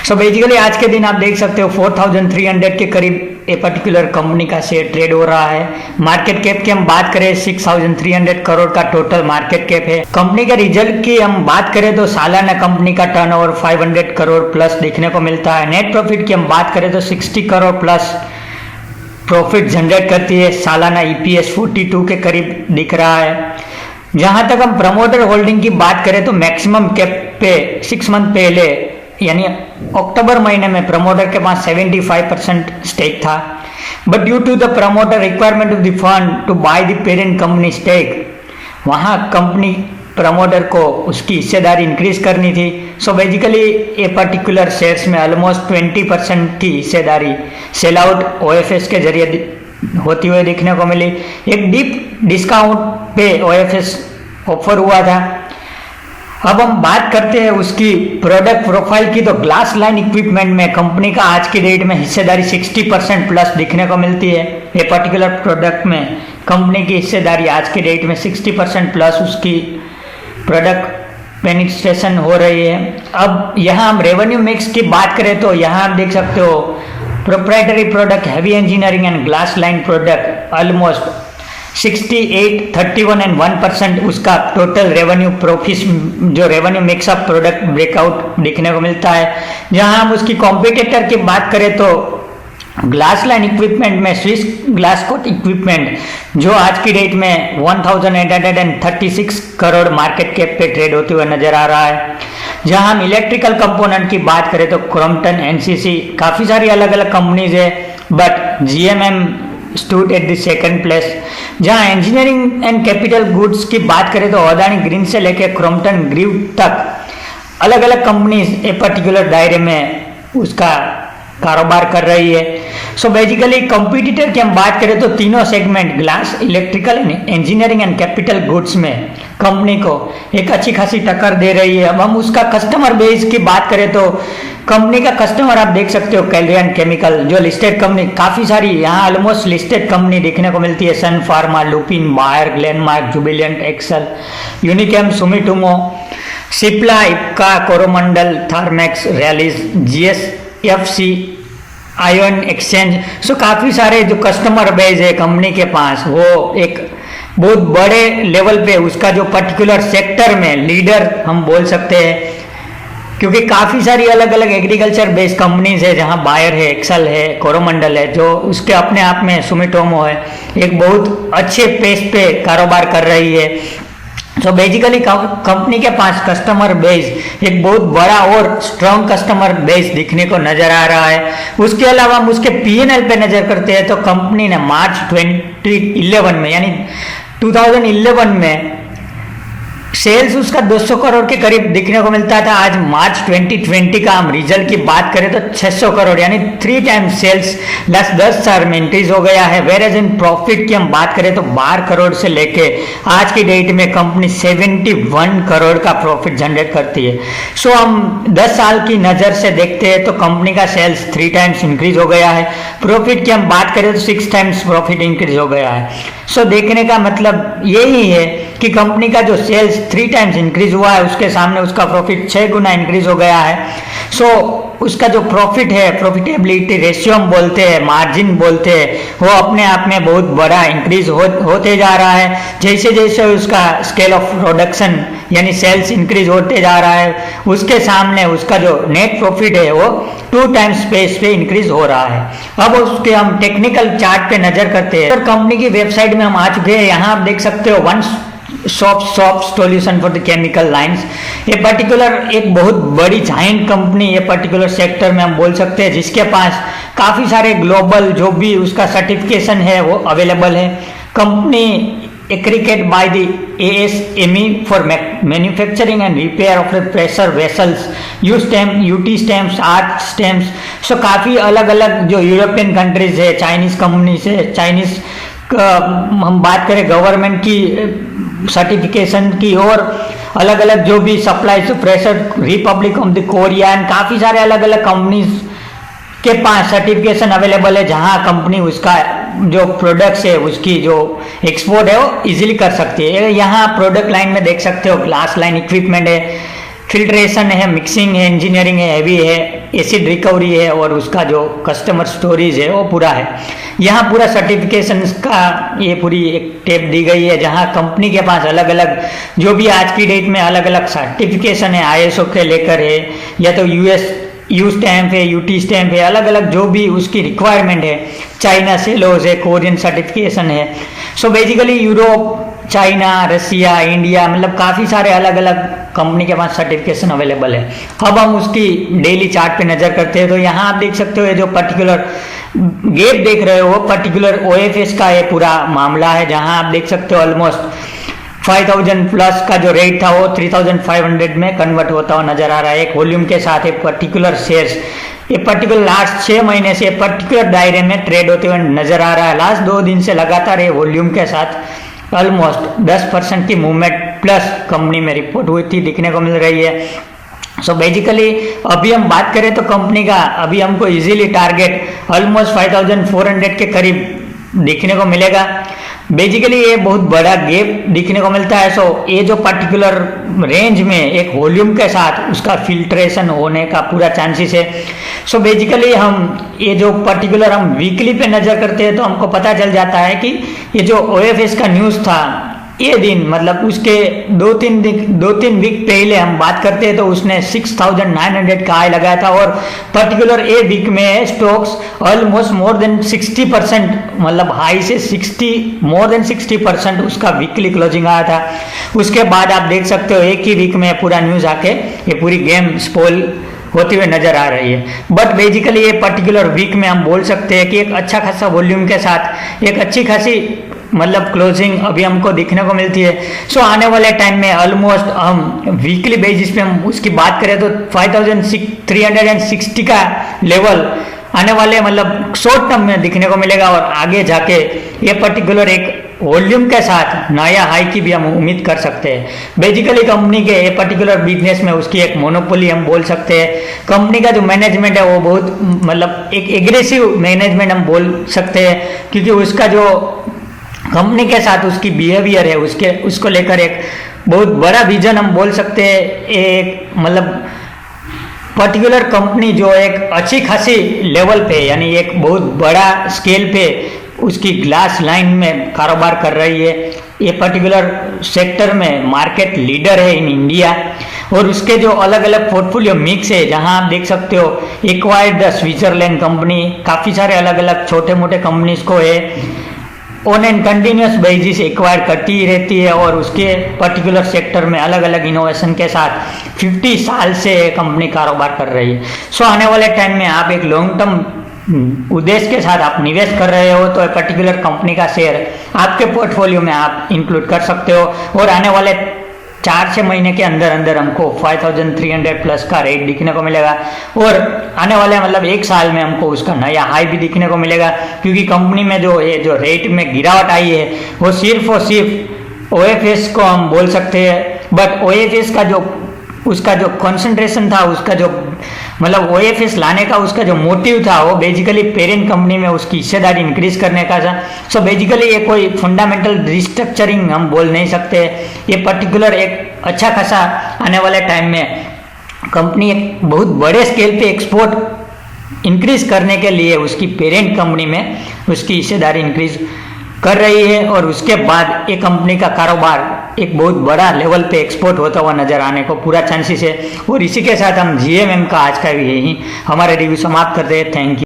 So basically आज के दिन आप देख सकते हो 4300 के करीब ए पर्टिकुलर कंपनी का शेयर ट्रेड हो रहा है। मार्केट कैप की हम बात करें 6300 करोड़ का टोटल मार्केट कैप है। कंपनी के रिजल्ट की हम बात करें तो सालाना कंपनी का टर्नओवर 500 करोड़ प्लस देखने को मिलता है। नेट प्रॉफिट की हम बात करें तो 60 करोड़ प्लस प्रॉफिट जनरेट करती है। सालाना ईपीएस 42 के करीब दिख रहा है। जहां तक हम प्रमोटर होल्डिंग की बात करें तो मैक्सिमम कैप पे 6 मंथ पहले यानी अक्टूबर महीने में प्रमोटर के पास 75% स्टेक था, but due to the promoter requirement of the fund to buy the parent company stake, वहां कंपनी प्रमोटर को उसकी हिस्सेदारी इंक्रीज करनी थी। So basically a particular shares में ऑलमोस्ट 20% की हिस्सेदारी सेल आउट ओएफएस के जरिए होती हुई देखने को मिली। एक डीप डिस्काउंट पे ओएफएस ऑफर हुआ था। अब हम बात करते हैं उसकी प्रोडक्ट प्रोफाइल की, तो ग्लास लाइन इक्विपमेंट में कंपनी का आज की डेट में हिस्सेदारी 60% प्लस दिखने को मिलती है। ये पर्टिकुलर प्रोडक्ट में कंपनी की हिस्सेदारी आज की डेट में 60% प्लस उसकी प्रोडक्ट पेनिट्रेशन हो रही है। अब यहाँ हम रेवेन्यू मिक्स की बात करें तो यहाँ आप देख सकते हो proprietary product, heavy engineering and glass line product almost 68, 31 and 1% उसका टोटल रेवेन्यू प्रॉफिट जो revenue mix of product breakout देखने को मिलता है। जहां हम उसकी कॉम्पिटिटर की बात करें तो ग्लास लाइन इक्विपमेंट में स्विस ग्लास कोट इक्विपमेंट जो आज की डेट में 1836 करोड़ मार्केट कैप पे ट्रेड होते हुए नजर आ रहा है। जहां हम इलेक्ट्रिकल कंपोनेंट की बात करें तो क्रॉम्पटन, एनसीसी, काफी सारी अलग अलग कंपनीज है, but GMM stood at the second place. जहां इंजीनियरिंग एंड कैपिटल गुड्स की बात करें तो अदानी ग्रीन से लेकर क्रॉम्पटन ग्रीव तक अलग अलग कंपनीज ए पर्टिकुलर दायरे में उसका कारोबार कर रही है। सो बेसिकली कंपटीटर की हम बात करें तो तीनों segment glass, electrical, engineering and capital goods में कंपनी को एक अच्छी खासी टक्कर दे रही है। अब हम उसका कस्टमर बेस की बात करें तो कंपनी का कस्टमर आप देख सकते हो कैलियन केमिकल जो लिस्टेड कंपनी, काफी सारी यहाँ ऑलमोस्ट लिस्टेड कंपनी देखने को मिलती है। Sun Pharma, Lupin, Bayer, Glenmark, Jubilant, Excel, Unichem, Sumitomo, Cipla, Ipca, Coromandel, Thermax, Rallis, GSFC, Ion Exchange. So काफी सारे जो कस्टमर बेस है कंपनी के पास वो एक बहुत बड़े लेवल पे उसका जो पर्टिकुलर सेक्टर में लीडर हम बोल सकते हैं, क्योंकि काफी सारी अलग अलग एग्रीकल्चर बेस्ड कंपनीज है जहां बायर है, एक्सेल है, कोरोमंडल है, जो उसके अपने आप में सुमिटोमो है, एक बहुत अच्छे पेस पे कारोबार कर रही है। तो बेसिकली कंपनी के पास कस्टमर बेस एक बहुत बड़ा और स्ट्रॉन्ग कस्टमर बेस दिखने को नजर आ रहा है। उसके अलावा हम उसके पीएनएल पे नजर करते हैं तो कंपनी ने मार्च 2011 में यानी 2011 में सेल्स उसका 200 करोड़ के करीब दिखने को मिलता था। आज मार्च 2020 का हम रिजल्ट की बात करें तो 600 करोड़ यानी 3 टाइम्स सेल्स 10 साल में इंक्रीज हो गया है। वेयर एज इन प्रॉफिट की हम बात करें तो 12 करोड़ से लेके आज की डेट में कंपनी 71 करोड़ का प्रॉफिट जनरेट करती है। सो हम 10 साल की नजर से देखते हैं तो कंपनी का सेल्स 3 टाइम्स इंक्रीज हो गया है। प्रॉफिट की हम बात करें तो 6 टाइम्स प्रॉफिट इंक्रीज हो गया है। सो देखने का मतलब यही है कि कंपनी का जो सेल्स 3 टाइम्स इंक्रीज हुआ है उसके सामने उसका प्रॉफिट 6 गुना इंक्रीज हो गया है। सो उसका जो प्रॉफिट है, प्रॉफिटेबिलिटी रेशियो हम बोलते हैं, मार्जिन बोलते हैं, वो अपने आप में बहुत बड़ा इंक्रीज होते जा रहा है। जैसे जैसे उसका स्केल ऑफ प्रोडक्शन यानी सेल्स इंक्रीज होते जा रहा है उसके सामने उसका जो नेट प्रॉफिट है वो 2 टाइम्स स्पेस पे इंक्रीज हो रहा है। अब उसके हम टेक्निकल चार्ट पे नजर करते हैं। कंपनी की वेबसाइट में हम आ चुके हैं। यहाँ आप देख सकते हो one shop solution for the chemical lines. ये पर्टिकुलर एक बहुत बड़ी जाइंट कंपनी ये पर्टिकुलर सेक्टर में हम बोल सकते हैं, जिसके पास काफी सारे ग्लोबल जो भी उसका सर्टिफिकेशन है वो अवेलेबल है। Company accredited by the ASME for manufacturing and repair of the pressure vessels, U stamp, UT stamps, art stamps. So काफी अलग अलग जो यूरोपियन कंट्रीज है, चाइनीज कंपनी से, चाइनीज हम बात करें गवर्नमेंट की सर्टिफिकेशन की और अलग अलग जो भी supply to pressure, republic of the Korea and काफी सारे अलग अलग कंपनीज के पास सर्टिफिकेशन अवेलेबल है, जहां कंपनी उसका जो प्रोडक्ट्स है उसकी जो एक्सपोर्ट है वो इजीली कर सकती है। यहाँ प्रोडक्ट लाइन में देख सकते हो ग्लास लाइन इक्विपमेंट है, फिल्ट्रेशन है, मिक्सिंग है, इंजीनियरिंग है, हैवी है, एसिड रिकवरी है और उसका जो कस्टमर स्टोरेज है वो पूरा है। यहाँ पूरा सर्टिफिकेशन का ये पूरी एक टेप दी गई है जहाँ कंपनी के पास अलग अलग जो भी आज की डेट में अलग अलग सर्टिफिकेशन है, ISO के लेकर है या तो यू स्टैम्प है, UT स्टैम्प है, अलग अलग जो भी उसकी रिक्वायरमेंट है, चाइना सेलोज है, कोरियन सर्टिफिकेशन है। सो बेसिकली यूरोप, चाइना, रसिया, इंडिया, मतलब काफ़ी सारे अलग अलग कंपनी के पास सर्टिफिकेशन अवेलेबल है। अब हम उसकी डेली चार्ट पे नज़र करते हैं तो यहाँ आप देख सकते हो ये जो पर्टिकुलर गैप देख रहे हो वो पर्टिकुलर OFS का ये पूरा मामला है जहाँ आप देख सकते हो ऑलमोस्ट 5000 प्लस का जो रेट था वो 3500 में कन्वर्ट होता हुआ नजर आ रहा है। एक वॉल्यूम के साथ एक पर्टिकुलर शेयर्स ये पर्टिकुलर लास्ट 6 महीने से पर्टिकुलर दायरे में ट्रेड होते हुए नजर आ रहा है। लास्ट 2 दिन से लगातार ये वॉल्यूम के साथ ऑलमोस्ट 10% की मूवमेंट प्लस कंपनी में रिपोर्ट हुई थी दिखने को मिल रही है। सो बेसिकली अभी हम बात करें तो कंपनी का अभी हमको इजीली टारगेट ऑलमोस्ट 5400 के करीब दिखने को मिलेगा। बेसिकली ये बहुत बड़ा गैप दिखने को मिलता है। सो ये जो पर्टिकुलर रेंज में एक वॉल्यूम के साथ उसका फिल्ट्रेशन होने का पूरा चांसेस है। सो बेसिकली हम ये जो पर्टिकुलर हम वीकली पे नज़र करते हैं तो हमको पता चल जाता है कि ये जो OFS का न्यूज़ था ये दिन मतलब उसके 2-3 वीक पहले हम बात करते हैं तो उसने 6900 का हाई लगाया था और पर्टिकुलर ए वीक में स्टॉक्स ऑलमोस्ट मोर देन 60% मतलब हाई से मोर देन 60% उसका वीकली क्लोजिंग आया था। उसके बाद आप देख सकते हो एक ही वीक में पूरा न्यूज़ आके ये पूरी गेम स्पॉइल होती हुई नजर आ रही है। बट बेसिकली ये पर्टिकुलर वीक में हम बोल सकते हैं कि एक अच्छा खासा वॉल्यूम के साथ एक अच्छी खासी मतलब क्लोजिंग अभी हमको दिखने को मिलती है। सो आने वाले टाइम में ऑलमोस्ट हम वीकली बेसिस पे हम उसकी बात करें तो 5360 का लेवल आने वाले मतलब शॉर्ट टर्म में दिखने को मिलेगा और आगे जाके ये पर्टिकुलर एक वॉल्यूम के साथ नया हाई की भी हम उम्मीद कर सकते हैं। बेसिकली कंपनी के ये पर्टिकुलर बिजनेस में उसकी एक मोनोपोली हम बोल सकते हैं। कंपनी का जो मैनेजमेंट है वो बहुत मतलब एक एग्रेसिव मैनेजमेंट हम बोल सकते हैं क्योंकि उसका जो कंपनी के साथ उसकी बिहेवियर है उसको लेकर एक बहुत बड़ा विजन हम बोल सकते हैं। एक मतलब पर्टिकुलर कंपनी जो एक अच्छी खासी लेवल पे यानी एक बहुत बड़ा स्केल पे उसकी ग्लास लाइन में कारोबार कर रही है। ये पर्टिकुलर सेक्टर में मार्केट लीडर है इन इंडिया और उसके जो अलग अलग पोर्टफोलियो मिक्स है जहां आप देख सकते हो एक्वायर्ड द स्विट्जरलैंड कंपनी, काफ़ी सारे अलग अलग छोटे मोटे कंपनीज को है on and continuous basis acquire करती ही रहती है और उसके पर्टिकुलर सेक्टर में अलग अलग इनोवेशन के साथ 50 साल से कंपनी कारोबार कर रही है। सो आने वाले टाइम में आप एक लॉन्ग टर्म उद्देश्य के साथ आप निवेश कर रहे हो तो पर्टिकुलर कंपनी का शेयर आपके पोर्टफोलियो में आप इंक्लूड कर सकते हो और आने वाले 4-6 महीने के अंदर अंदर हमको 5300 प्लस का रेट दिखने को मिलेगा और आने वाले मतलब 1 साल में हमको उसका नया हाई भी दिखने को मिलेगा क्योंकि कंपनी में जो ये जो रेट में गिरावट आई है वो सिर्फ और सिर्फ OFS को हम बोल सकते हैं। बट OFS का जो उसका जो कंसंट्रेशन था उसका जो मतलब OFS लाने का उसका जो मोटिव था वो बेसिकली पेरेंट कंपनी में उसकी हिस्सेदारी इंक्रीज करने का था। सो बेसिकली ये कोई फंडामेंटल रिस्ट्रक्चरिंग हम बोल नहीं सकते। ये पर्टिकुलर एक अच्छा खासा आने वाले टाइम में कंपनी एक बहुत बड़े स्केल पे एक्सपोर्ट इंक्रीज करने के लिए उसकी पेरेंट कंपनी में उसकी हिस्सेदारी इंक्रीज कर रही है और उसके बाद ये कंपनी का कारोबार एक बहुत बड़ा लेवल पे एक्सपोर्ट होता हुआ नजर आने को पूरा चांसेस है। और इसी के साथ हम GMM का आज का भी यही हमारे रिव्यू समाप्त करते हैं। Thank you.